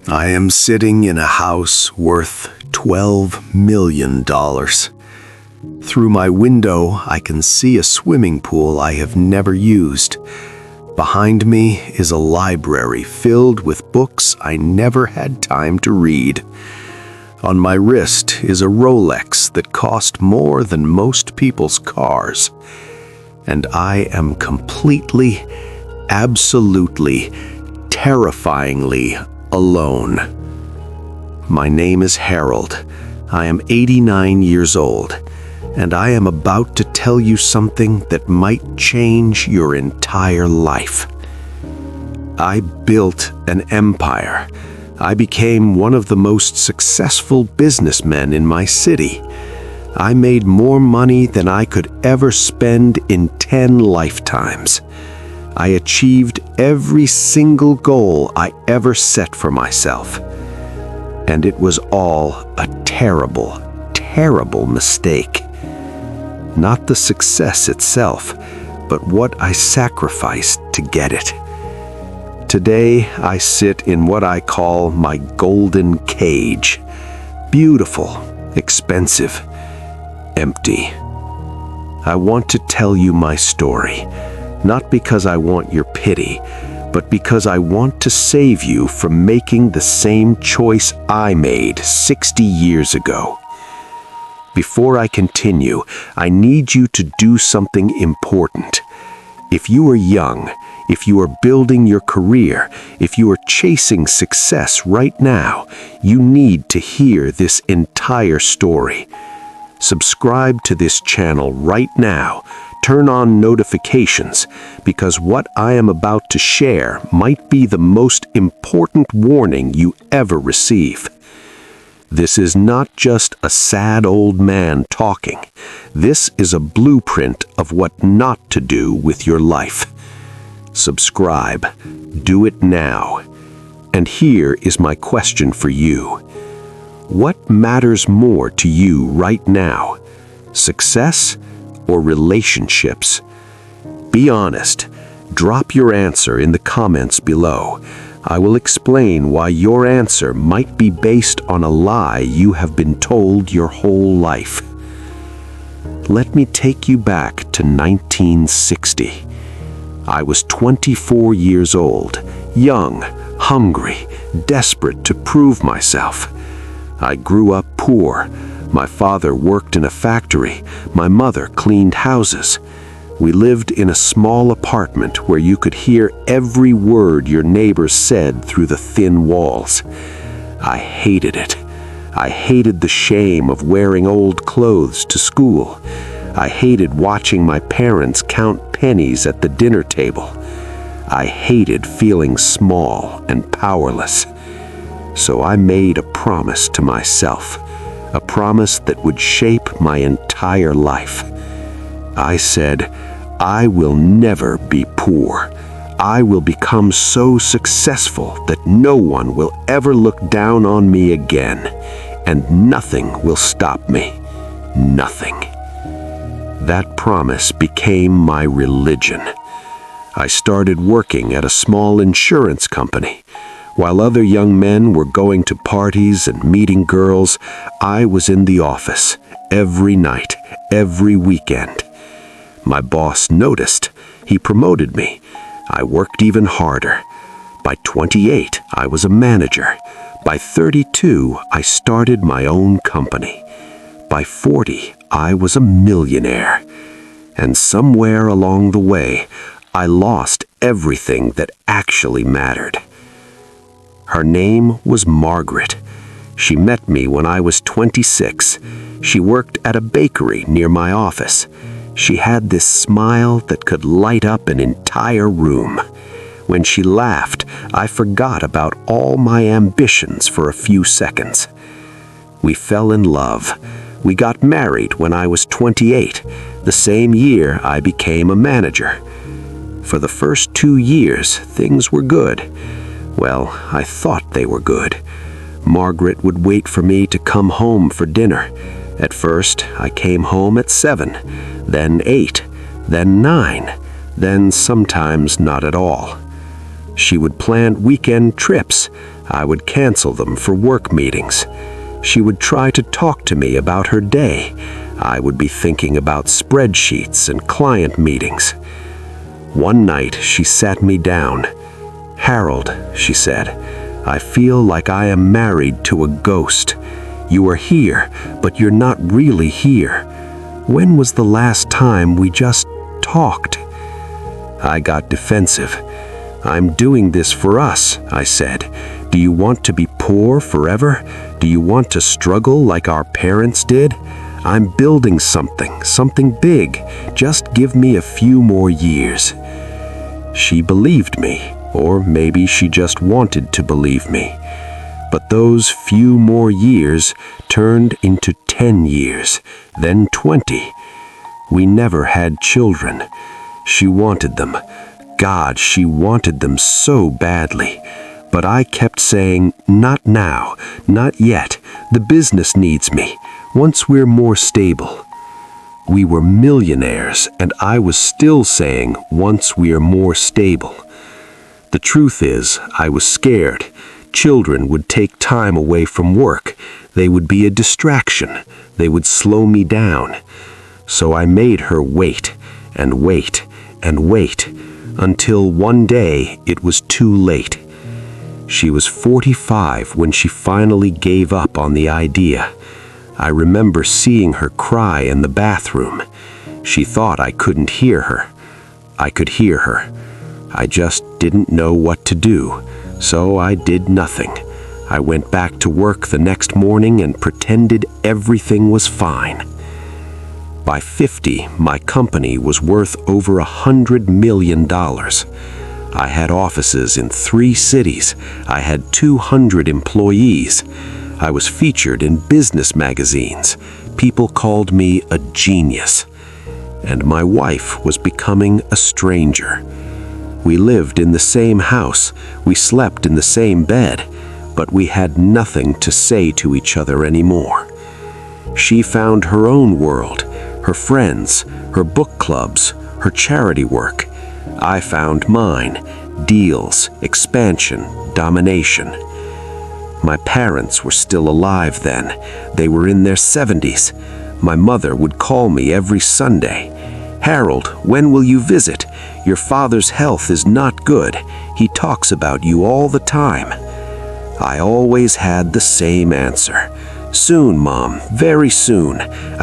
I am sitting in a house worth $12 million. Through my window, I can see a swimming pool I have never used. Behind me is a library filled with books I never had time to read. On my wrist is a Rolex that cost more than most people's cars. And I am completely, absolutely, terrifyingly alone. My name is Harold. I am 89 years old, and I am about to tell you something that might change your entire life. I built an empire. I became one of the most successful businessmen in my city. I made more money than I could ever spend in 10 lifetimes. I achieved every single goal I ever set for myself. And it was all a terrible, terrible mistake. Not the success itself, but what I sacrificed to get it. Today, I sit in what I call my golden cage. Beautiful, expensive, empty. I want to tell you my story, not because I want your pity, but because I want to save you from making the same choice I made 60 years ago. Before I continue, I need you to do something important. If you are young, if you are building your career, if you are chasing success right now, you need to hear this entire story. Subscribe to this channel right now. Turn on notifications, because what I am about to share might be the most important warning you ever receive. This is not just a sad old man talking. This is a blueprint of what not to do with your life. Subscribe. Do it now. And here is my question for you. What matters more to you right now? Success or relationships? Be honest. Drop your answer in the comments below. I will explain why your answer might be based on a lie you have been told your whole life. Let me take you back to 1960. I was 24 years old, young, hungry, desperate to prove myself. I grew up poor. My father worked in a factory. My mother cleaned houses. We lived in a small apartment where you could hear every word your neighbors said through the thin walls. I hated it. I hated the shame of wearing old clothes to school. I hated watching my parents count pennies at the dinner table. I hated feeling small and powerless. So I made a promise to myself, a promise that would shape my entire life. I said, I will never be poor. I will become so successful that no one will ever look down on me again, and nothing will stop me. Nothing. That promise became my religion. I started working at a small insurance company. While other young men were going to parties and meeting girls, I was in the office every night, every weekend. My boss noticed. He promoted me. I worked even harder. By 28, I was a manager. By 32, I started my own company. By 40, I was a millionaire. And somewhere along the way, I lost everything that actually mattered. Her name was Margaret. She met me when I was 26. She worked at a bakery near my office. She had this smile that could light up an entire room. When she laughed, I forgot about all my ambitions for a few seconds. We fell in love. We got married when I was 28, the same year I became a manager. For the first 2 years, things were good. Well, I thought they were good. Margaret would wait for me to come home for dinner. At first, I came home at 7, then 8, then 9, then sometimes not at all. She would plan weekend trips. I would cancel them for work meetings. She would try to talk to me about her day. I would be thinking about spreadsheets and client meetings. One night, she sat me down. "Harold," she said, "I feel like I am married to a ghost. You are here, but you're not really here. When was the last time we just talked?" I got defensive. "I'm doing this for us," I said. "Do you want to be poor forever? Do you want to struggle like our parents did? I'm building something big. Just give me a few more years." She believed me, or maybe she just wanted to believe me. But those few more years turned into 10 years, then 20. We never had children. She wanted them. God, she wanted them so badly. But I kept saying, "Not now, not yet. The business needs me. Once we're more stable." We were millionaires, and I was still saying, "Once we are more stable." The truth is, I was scared. Children would take time away from work. They would be a distraction. They would slow me down. So I made her wait, and wait, and wait, until one day it was too late. She was 45 when she finally gave up on the idea. I remember seeing her cry in the bathroom. She thought I couldn't hear her. I could hear her. I just didn't know what to do, so I did nothing. I went back to work the next morning and pretended everything was fine. By 50, my company was worth over $100 million. I had offices in 3 cities. I had 200 employees. I was featured in business magazines. People called me a genius. And my wife was becoming a stranger. We lived in the same house. We slept in the same bed. But we had nothing to say to each other anymore. She found her own world, her friends, her book clubs, her charity work. I found mine: deals, expansion, domination. My parents were still alive then. They were in their 70s. My mother would call me every Sunday. "Harold, when will you visit? Your father's health is not good. He talks about you all the time." I always had the same answer. "Soon, Mom, very soon.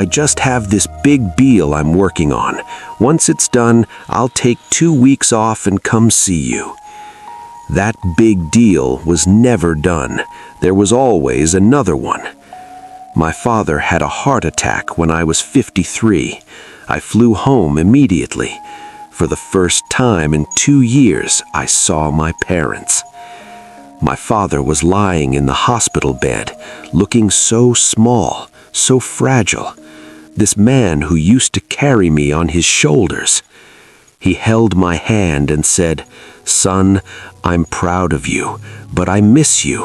I just have this big deal I'm working on. Once it's done, I'll take 2 weeks off and come see you." That big deal was never done. There was always another one. My father had a heart attack when I was 53. I flew home immediately. For the first time in 2 years, I saw my parents. My father was lying in the hospital bed, looking so small, so fragile. This man who used to carry me on his shoulders. He held my hand and said, "Son, I'm proud of you, but I miss you.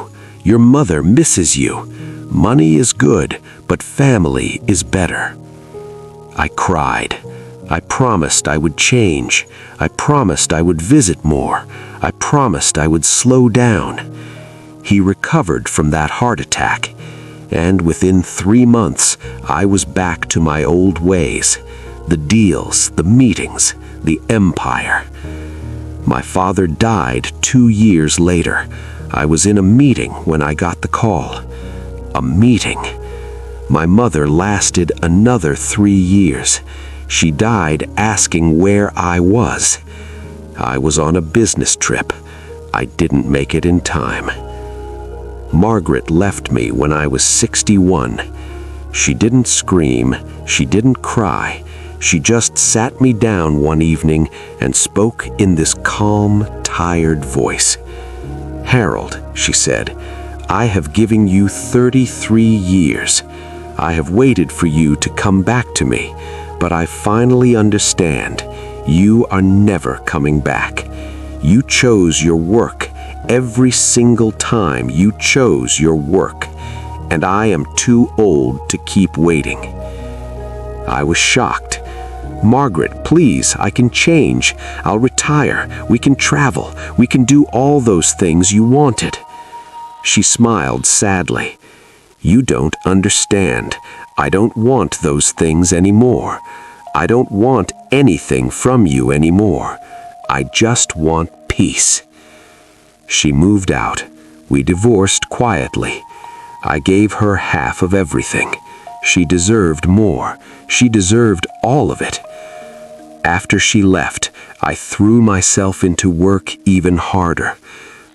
Your mother misses you. Money is good, but family is better." I cried. I promised I would change. I promised I would visit more. I promised I would slow down. He recovered from that heart attack, and within 3 months, I was back to my old ways. The deals, the meetings, the empire. My father died 2 years later. I was in a meeting when I got the call. A meeting. My mother lasted another 3 years. She died asking where I was. I was on a business trip. I didn't make it in time. Margaret left me when I was 61. She didn't scream. She didn't cry. She just sat me down one evening and spoke in this calm, tired voice. "Harold," she said, "I have given you 33 years. I have waited for you to come back to me, but I finally understand. You are never coming back. You chose your work. Every single time you chose your work, and I am too old to keep waiting." I was shocked. "Margaret, please, I can change. I'll retire. We can travel. We can do all those things you wanted." She smiled sadly. "You don't understand. I don't want those things anymore. I don't want anything from you anymore. I just want peace." She moved out. We divorced quietly. I gave her half of everything. She deserved more. She deserved all of it. After she left, I threw myself into work even harder.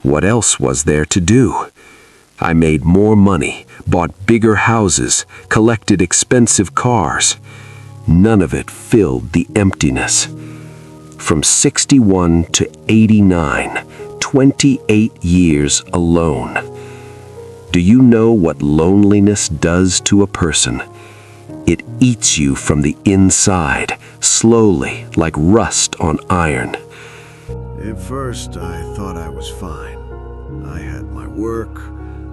What else was there to do? I made more money, bought bigger houses, collected expensive cars. None of it filled the emptiness. From 61 to 89, 28 years alone. Do you know what loneliness does to a person? It eats you from the inside, slowly, like rust on iron. At first, I thought I was fine. I had my work,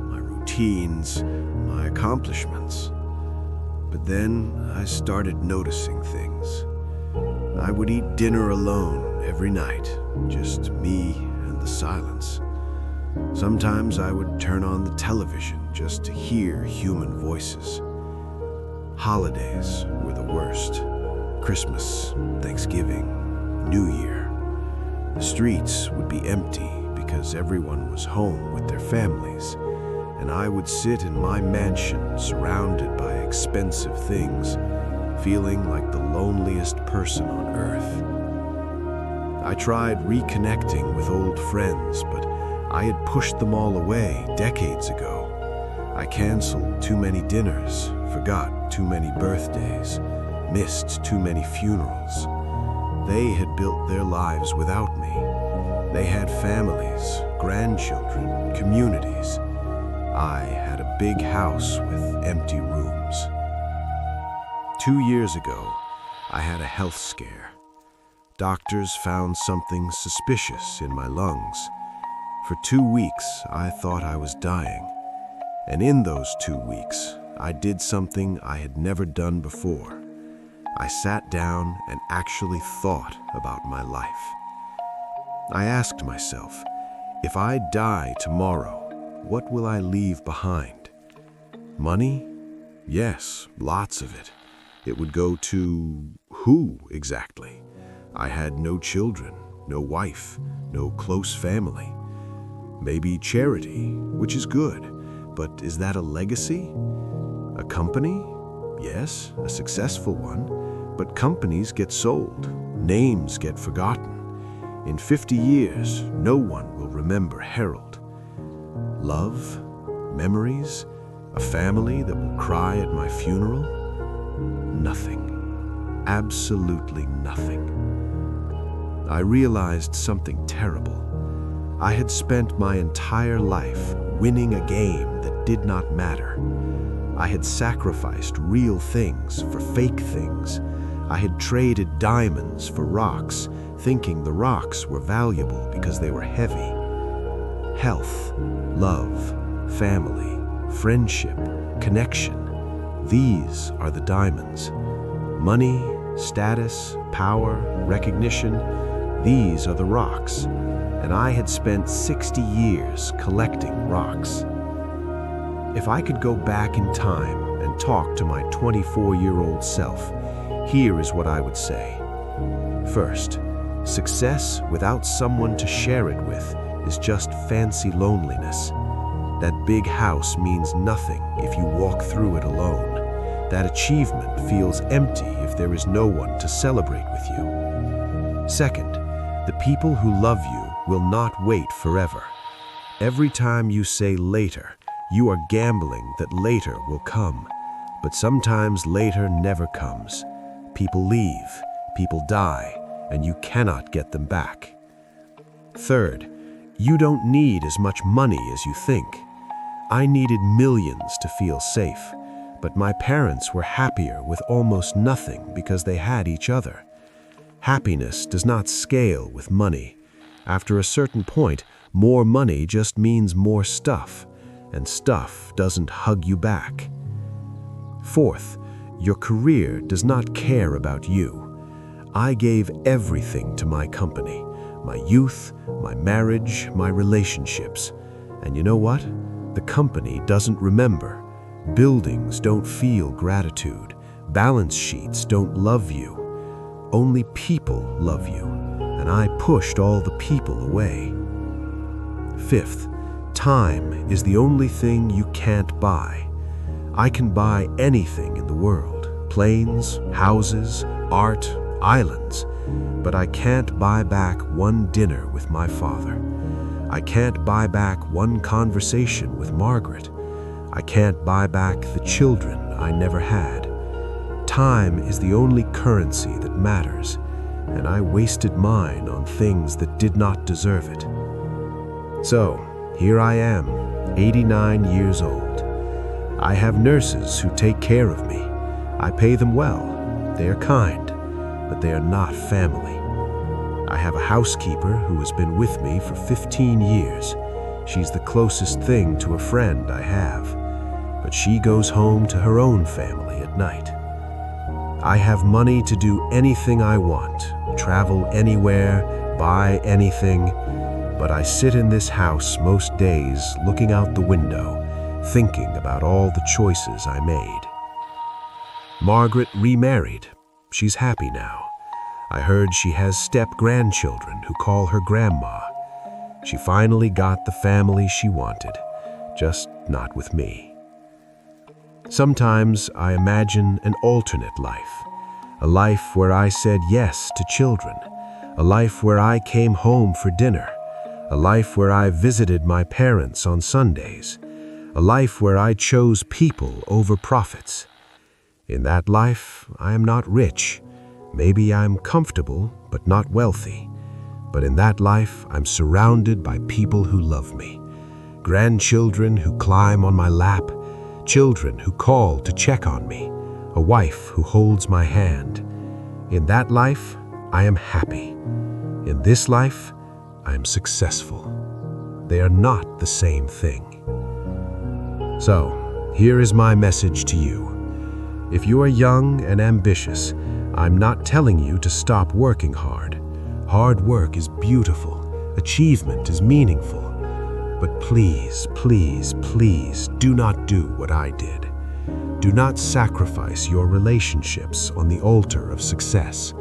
my routines, my accomplishments. But then I started noticing things. I would eat dinner alone every night, just me and the silence. Sometimes I would turn on the television just to hear human voices. Holidays were the worst. Christmas, Thanksgiving, New Year. The streets would be empty because everyone was home with their families, and I would sit in my mansion surrounded by expensive things, feeling like the loneliest person on earth. I tried reconnecting with old friends, but I had pushed them all away decades ago. I canceled too many dinners, forgot too many birthdays, missed too many funerals. They had built their lives without me. They had families, grandchildren, communities. I had a big house with empty rooms. 2 years ago, I had a health scare. Doctors found something suspicious in my lungs. For 2 weeks, I thought I was dying. And in those 2 weeks, I did something I had never done before. I sat down and actually thought about my life. I asked myself, if I die tomorrow, what will I leave behind? Money? Yes, lots of it. It would go to who exactly? I had no children, no wife, no close family. Maybe charity, which is good, but is that a legacy? A company? Yes, a successful one, but companies get sold, names get forgotten. In 50 years, no one will remember Harold. Love? Memories? A family that will cry at my funeral? Nothing. Absolutely nothing. I realized something terrible. I had spent my entire life winning a game that did not matter. I had sacrificed real things for fake things. I had traded diamonds for rocks, thinking the rocks were valuable because they were heavy. Health, love, family, friendship, connection. These are the diamonds. Money, status, power, recognition. These are the rocks. And I had spent 60 years collecting rocks. If I could go back in time and talk to my 24-year-old self, here is what I would say. First, success without someone to share it with is just fancy loneliness. That big house means nothing if you walk through it alone. That achievement feels empty if there is no one to celebrate with you. Second, the people who love you will not wait forever. Every time you say later, you are gambling that later will come. But sometimes later never comes. People leave, people die, and you cannot get them back. Third, you don't need as much money as you think. I needed millions to feel safe, but my parents were happier with almost nothing because they had each other. Happiness does not scale with money. After a certain point, more money just means more stuff, and stuff doesn't hug you back. Fourth, your career does not care about you. I gave everything to my company, my youth, my marriage, my relationships. And you know what? The company doesn't remember. Buildings don't feel gratitude. Balance sheets don't love you. Only people love you, and I pushed all the people away. Fifth, time is the only thing you can't buy. I can buy anything in the world, planes, houses, art, islands, but I can't buy back one dinner with my father. I can't buy back one conversation with Margaret. I can't buy back the children I never had. Time is the only currency that matters, and I wasted mine on things that did not deserve it. So, here I am, 89 years old. I have nurses who take care of me. I pay them well. They are kind, but they are not family. I have a housekeeper who has been with me for 15 years. She's the closest thing to a friend I have, but she goes home to her own family at night. I have money to do anything I want, travel anywhere, buy anything, but I sit in this house most days looking out the window, thinking about all the choices I made. Margaret remarried. She's happy now. I heard she has step-grandchildren who call her grandma. She finally got the family she wanted, just not with me. Sometimes I imagine an alternate life, a life where I said yes to children, a life where I came home for dinner, a life where I visited my parents on Sundays, a life where I chose people over profits. In that life, I am not rich. Maybe I'm comfortable, but not wealthy. But in that life, I'm surrounded by people who love me. Grandchildren who climb on my lap, children who call to check on me, a wife who holds my hand. In that life, I am happy. In this life, I am successful. They are not the same thing. So, here is my message to you. If you are young and ambitious, I'm not telling you to stop working hard. Hard work is beautiful. Achievement is meaningful. But please, please, please do not do what I did. Do not sacrifice your relationships on the altar of success.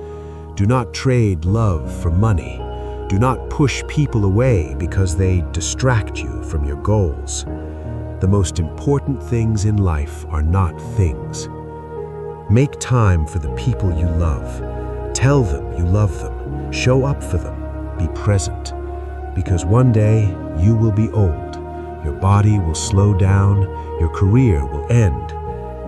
Do not trade love for money. Do not push people away because they distract you from your goals. The most important things in life are not things. Make time for the people you love. Tell them you love them. Show up for them. Be present. Because one day you will be old. Your body will slow down. Your career will end.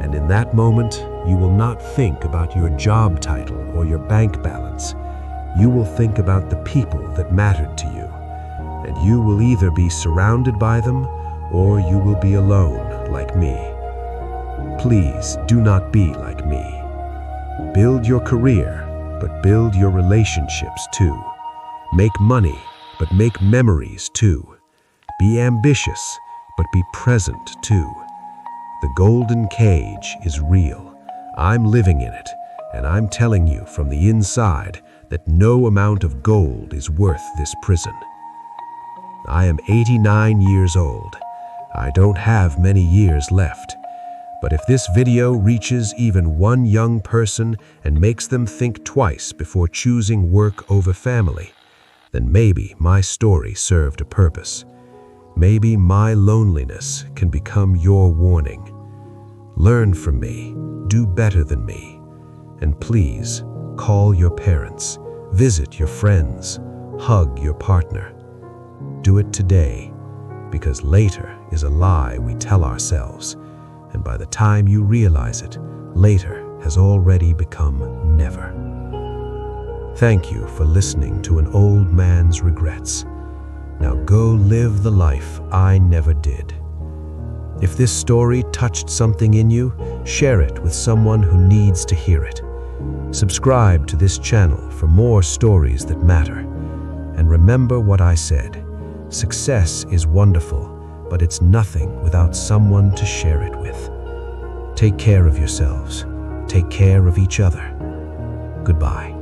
And in that moment, you will not think about your job title or your bank balance. You will think about the people that mattered to you. And you will either be surrounded by them or you will be alone like me. Please do not be like me. Build your career, but build your relationships too. Make money, but make memories too. Be ambitious, but be present too. The golden cage is real. I'm living in it, and I'm telling you from the inside that no amount of gold is worth this prison. I am 89 years old. I don't have many years left. But if this video reaches even one young person and makes them think twice before choosing work over family, then maybe my story served a purpose. Maybe my loneliness can become your warning. Learn from me, do better than me, and please call your parents, visit your friends, hug your partner. Do it today, because later is a lie we tell ourselves, and by the time you realize it, later has already become never. Thank you for listening to an old man's regrets. Now go live the life I never did. If this story touched something in you, share it with someone who needs to hear it. Subscribe to this channel for more stories that matter. And remember what I said. Success is wonderful, but it's nothing without someone to share it with. Take care of yourselves. Take care of each other. Goodbye.